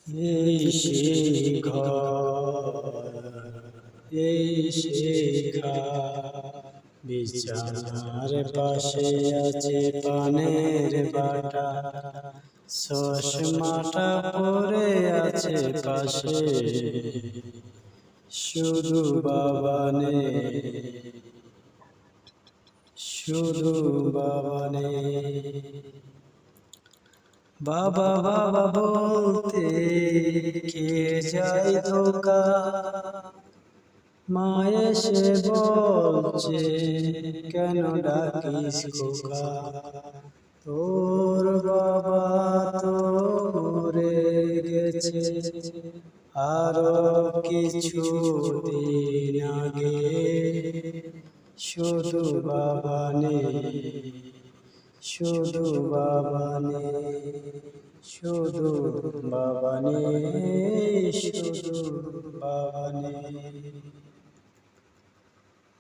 এই সেই ঘর, এই সেই বিছানার পাশে আছে পানের বাটা, চশমাটা পরে আছে পাশে, শুধু বাবা নেই, শুধু বাবা নেই। বাবা বাবা বলতে কে যায় ধোকা, মা এসে বলছে কেন ডাকিস খোকা, তোর বাবা তো মরে গেছে আরো কিছু দিন আগে, শুধু বাবা নেই, শুধু বাবা নেই, শুধু বাবা নেই, শুধু বাবা নেই।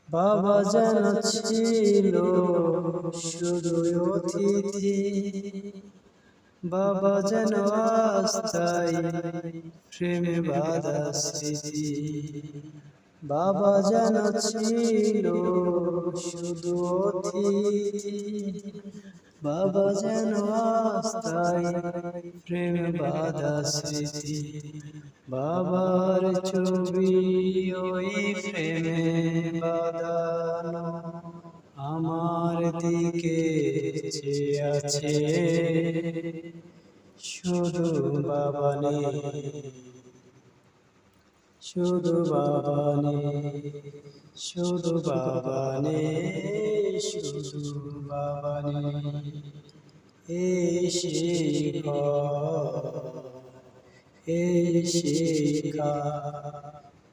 বাবা যেন ছিল শুধু অতিথি, বাবা যেন আস্থায় প্রেমে বাঁধা স্মৃতি, বাবা যেন ছিল শুধু অতিথি, বাবা যেন আস্থায় প্রেমে বাঁধা স্মৃতি, বাবার ছবি ওই প্রেমে বাঁধানো আমার দিকে চেয়ে আছে, শুধু বাবা নেই, শুধু বাবা নেই, শুধু বাবা নেই, শুধু বাবা নেই। এই সেই ঘর, এই সেই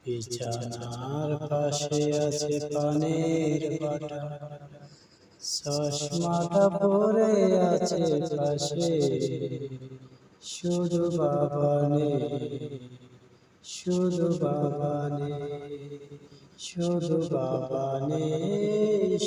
বিছানার পাশে আছে পানের বাটা, চশমাটা পরে আছে পাশে, শুধু বাবা নেই, শুধু বাবা নেই, শুধু বাবা নেই।